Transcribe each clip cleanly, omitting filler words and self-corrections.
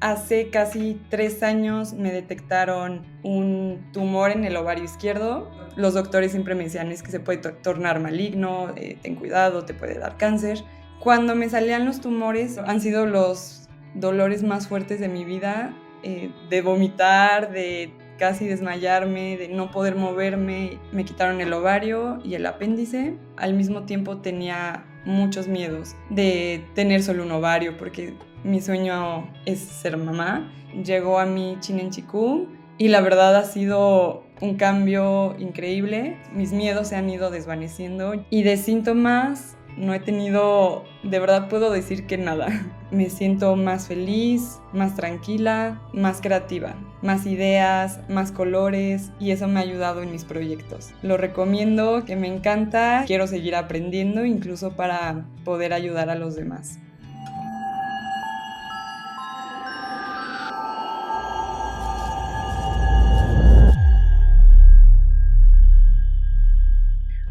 Hace casi 3 años me detectaron un tumor en el ovario izquierdo. Los doctores siempre me decían, es que se puede tornar maligno, ten cuidado, te puede dar cáncer. Cuando me salían los tumores, han sido los dolores más fuertes de mi vida, de vomitar, de casi desmayarme, de no poder moverme. Me quitaron el ovario y el apéndice. Al mismo tiempo tenía muchos miedos de tener solo un ovario, porque mi sueño es ser mamá. Llegó a mí Chinen Chikung y la verdad ha sido un cambio increíble. Mis miedos se han ido desvaneciendo y de síntomas no he tenido, de verdad puedo decir que nada. Me siento más feliz, más tranquila, más creativa, más ideas, más colores, y eso me ha ayudado en mis proyectos. Lo recomiendo, que me encanta, quiero seguir aprendiendo incluso para poder ayudar a los demás.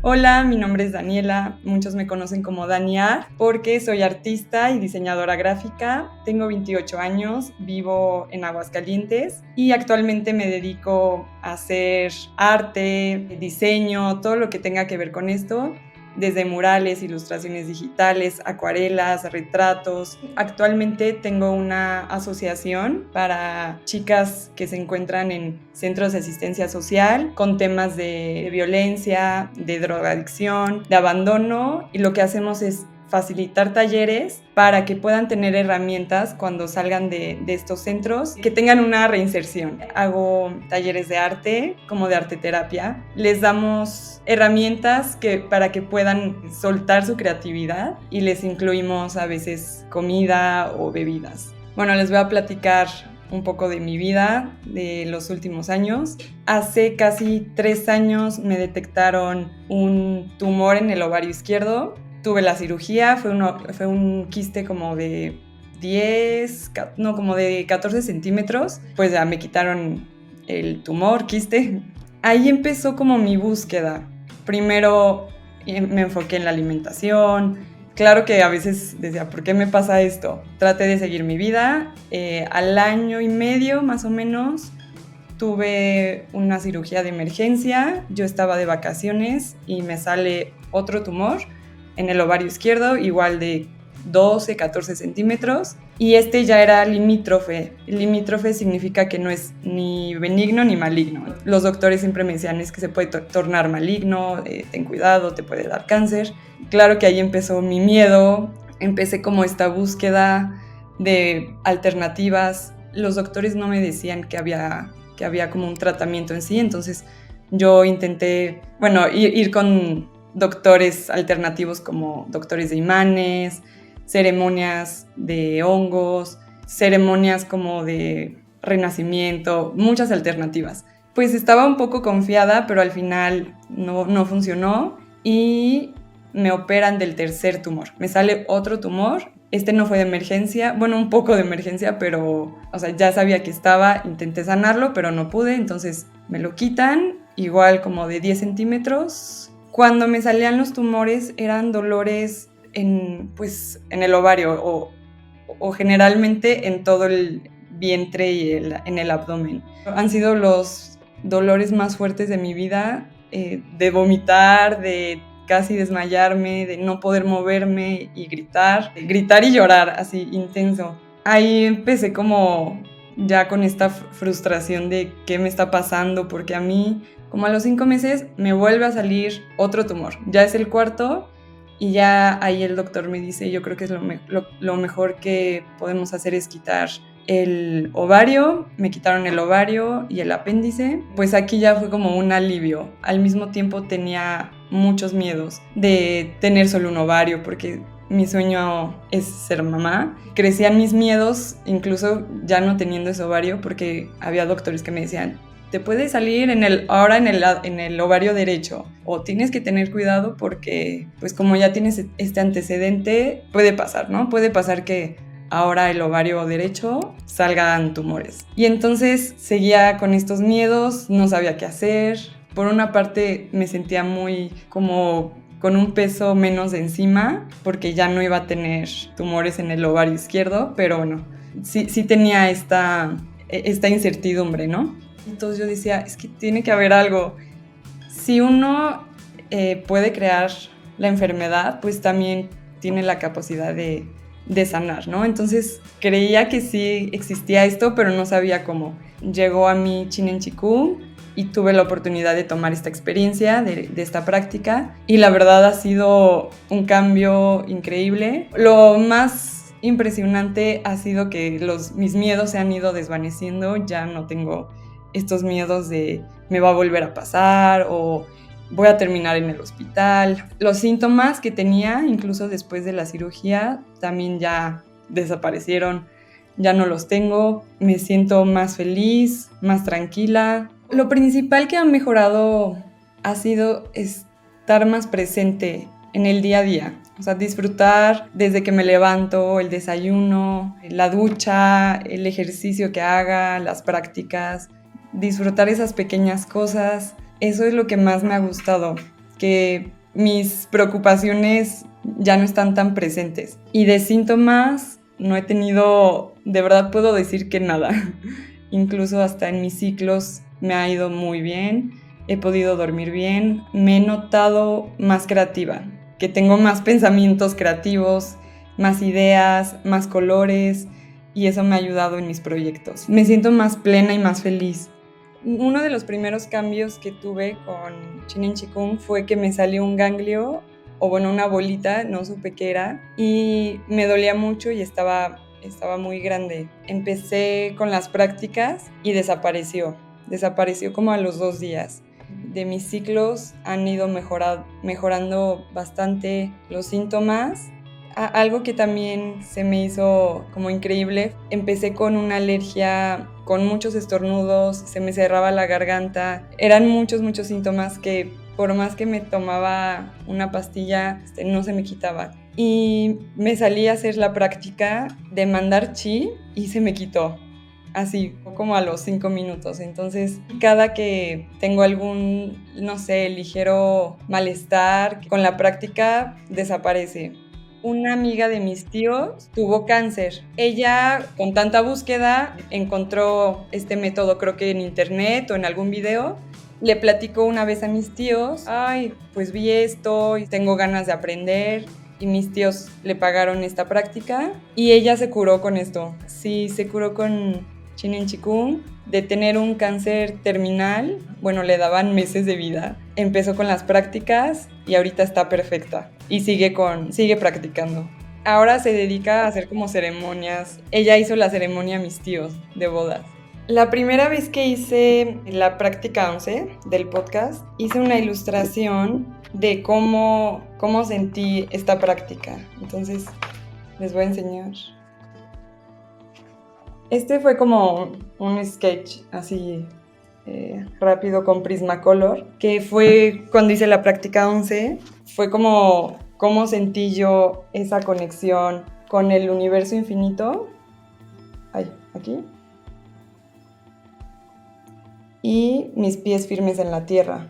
Hola, mi nombre es Daniela, muchos me conocen como Daniar porque soy artista y diseñadora gráfica, tengo 28 años, vivo en Aguascalientes y actualmente me dedico a hacer arte, diseño, todo lo que tenga que ver con esto, desde murales, ilustraciones digitales, acuarelas, retratos. Actualmente tengo una asociación para chicas que se encuentran en centros de asistencia social con temas de violencia, de drogadicción, de abandono, y lo que hacemos es facilitar talleres para que puedan tener herramientas cuando salgan de estos centros, que tengan una reinserción. Hago talleres de arte, como de arte terapia. Les damos herramientas para que puedan soltar su creatividad y les incluimos a veces comida o bebidas. Bueno, les voy a platicar un poco de mi vida de los últimos años. Hace casi 3 años me detectaron un tumor en el ovario izquierdo. Tuve la cirugía, fue un quiste como de 14 centímetros. Pues ya me quitaron el tumor, quiste. Ahí empezó como mi búsqueda. Primero me enfoqué en la alimentación. Claro que a veces decía, ¿por qué me pasa esto? Traté de seguir mi vida. Al año y medio, más o menos, tuve una cirugía de emergencia. Yo estaba de vacaciones y me sale otro tumor en el ovario izquierdo, igual de 12, 14 centímetros. Y este ya era limítrofe. Limítrofe significa que no es ni benigno ni maligno. Los doctores siempre me decían, es que se puede tornar maligno, ten cuidado, te puede dar cáncer. Claro que ahí empezó mi miedo, empecé como esta búsqueda de alternativas. Los doctores no me decían que había como un tratamiento en sí, entonces yo intenté, ir con doctores alternativos como doctores de imanes, ceremonias de hongos, ceremonias como de renacimiento, muchas alternativas. Pues estaba un poco confiada, pero al final no funcionó y me operan del tercer tumor. Me sale otro tumor. Este no fue de emergencia, un poco de emergencia, pero, ya sabía que estaba, intenté sanarlo, pero no pude, entonces me lo quitan, igual como de 10 centímetros. Cuando me salían los tumores eran dolores en el ovario o generalmente en todo el vientre y en el abdomen. Han sido los dolores más fuertes de mi vida, de vomitar, de casi desmayarme, de no poder moverme y gritar y llorar así intenso. Ahí empecé como ya con esta frustración de qué me está pasando, porque a mí como a los 5 meses me vuelve a salir otro tumor, ya es el cuarto, y ya ahí el doctor me dice, yo creo que es lo mejor que podemos hacer es quitar el ovario. Me quitaron el ovario y el apéndice. Pues aquí ya fue como un alivio. Al mismo tiempo tenía muchos miedos de tener solo un ovario, porque mi sueño es ser mamá. Crecían mis miedos, incluso ya no teniendo ese ovario, porque había doctores que me decían, te puede salir ahora en el ovario derecho, o tienes que tener cuidado porque, pues como ya tienes este antecedente, puede pasar, ¿no? Puede pasar que ahora el ovario derecho salgan tumores. Y entonces seguía con estos miedos, no sabía qué hacer. Por una parte me sentía muy como con un peso menos de encima, porque ya no iba a tener tumores en el ovario izquierdo, pero bueno, sí tenía esta incertidumbre, ¿no? Entonces yo decía, es que tiene que haber algo. Si uno puede crear la enfermedad, pues también tiene la capacidad de sanar, ¿no? Entonces creía que sí existía esto, pero no sabía cómo. Llegó a mí Chinen Chikung y tuve la oportunidad de tomar esta experiencia, de esta práctica, y la verdad ha sido un cambio increíble. Lo más impresionante ha sido que mis miedos se han ido desvaneciendo, ya no tengo estos miedos de me va a volver a pasar o voy a terminar en el hospital. Los síntomas que tenía, incluso después de la cirugía, también ya desaparecieron, ya no los tengo, me siento más feliz, más tranquila. Lo principal que ha mejorado ha sido estar más presente en el día a día. O sea, disfrutar desde que me levanto, el desayuno, la ducha, el ejercicio que haga, las prácticas, disfrutar esas pequeñas cosas. Eso es lo que más me ha gustado, que mis preocupaciones ya no están tan presentes. Y de síntomas no he tenido, de verdad puedo decir que nada. Incluso hasta en mis ciclos me ha ido muy bien, he podido dormir bien, me he notado más creativa, que tengo más pensamientos creativos, más ideas, más colores, y eso me ha ayudado en mis proyectos. Me siento más plena y más feliz. Uno de los primeros cambios que tuve con Chinen Chikung fue que me salió un ganglio, o bueno, una bolita, no supe qué era, y me dolía mucho y estaba muy grande. Empecé con las prácticas y desapareció como a los 2 días. De mis ciclos han ido mejorando bastante los síntomas. Algo que también se me hizo como increíble, empecé con una alergia, con muchos estornudos, se me cerraba la garganta, eran muchos síntomas que por más que me tomaba una pastilla, no se me quitaba. Y me salí a hacer la práctica de mandar chi y se me quitó, así como a los 5 minutos. Entonces, cada que tengo algún, no sé, ligero malestar, con la práctica desaparece. Una amiga de mis tíos tuvo cáncer. Ella, con tanta búsqueda, encontró este método, creo que en internet o en algún video. Le platicó una vez a mis tíos, ay, pues vi esto y tengo ganas de aprender. Y mis tíos le pagaron esta práctica y ella se curó con esto. Sí, se curó con Chinen Chikung de tener un cáncer terminal. Bueno, le daban meses de vida. Empezó con las prácticas y ahorita está perfecta y sigue practicando. Ahora se dedica a hacer como ceremonias. Ella hizo la ceremonia a mis tíos de bodas. La primera vez que hice la práctica 11 del podcast, hice una ilustración de cómo sentí esta práctica. Entonces, les voy a enseñar. Este fue como un sketch así rápido con Prismacolor, que fue cuando hice la práctica 11. Fue como cómo sentí yo esa conexión con el universo infinito. Ay, aquí. Y mis pies firmes en la tierra.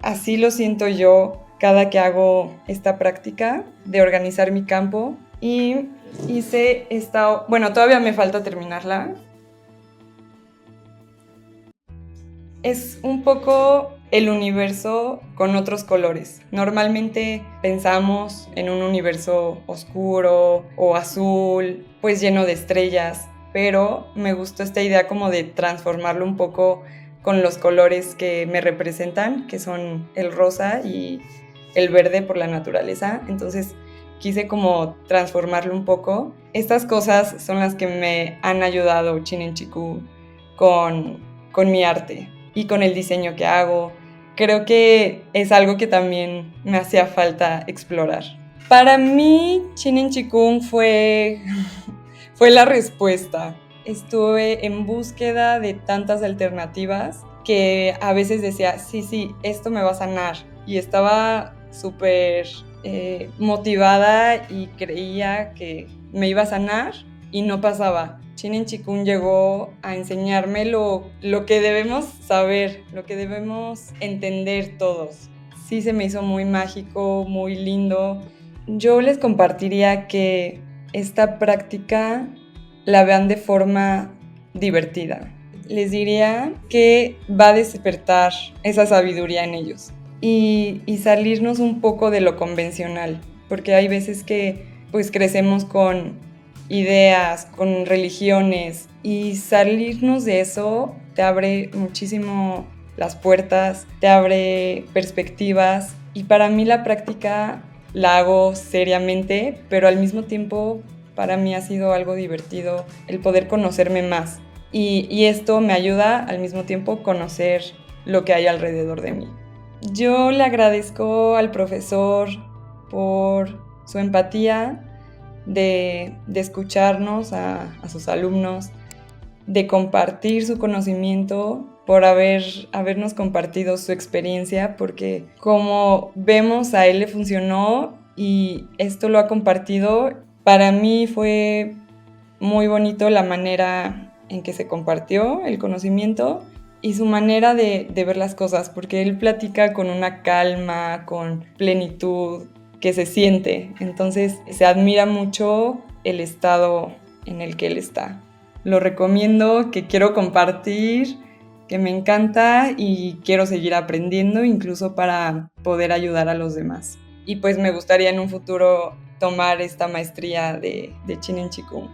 Así lo siento yo cada que hago esta práctica de organizar mi campo. Y hice esta, bueno, todavía me falta terminarla. Es un poco el universo con otros colores. Normalmente pensamos en un universo oscuro o azul, pues lleno de estrellas, pero me gustó esta idea como de transformarlo un poco con los colores que me representan, que son el rosa y el verde por la naturaleza. Entonces quise como transformarlo un poco. Estas cosas son las que me han ayudado Chinen Chikung con mi arte y con el diseño que hago. Creo que es algo que también me hacía falta explorar. Para mí, Chinen Chikung fue la respuesta. Estuve en búsqueda de tantas alternativas que a veces decía, sí, esto me va a sanar. Y estaba súper motivada y creía que me iba a sanar y no pasaba. Chinen Chikung llegó a enseñarme lo que debemos saber, lo que debemos entender todos. Sí, se me hizo muy mágico, muy lindo. Yo les compartiría que esta práctica la vean de forma divertida. Les diría que va a despertar esa sabiduría en ellos y salirnos un poco de lo convencional, porque hay veces que pues crecemos con ideas, con religiones, y salirnos de eso te abre muchísimo las puertas, te abre perspectivas, y para mí la práctica la hago seriamente, pero al mismo tiempo para mí ha sido algo divertido el poder conocerme más, y esto me ayuda al mismo tiempo conocer lo que hay alrededor de mí. Yo le agradezco al profesor por su empatía de escucharnos a sus alumnos, de compartir su conocimiento, por habernos compartido su experiencia, porque como vemos a él le funcionó y esto lo ha compartido. Para mí fue muy bonito la manera en que se compartió el conocimiento y su manera de ver las cosas, porque él platica con una calma, con plenitud que se siente. Entonces se admira mucho el estado en el que él está. Lo recomiendo, que quiero compartir, que me encanta y quiero seguir aprendiendo, incluso para poder ayudar a los demás. Y pues me gustaría en un futuro tomar esta maestría de Chinen Chikung.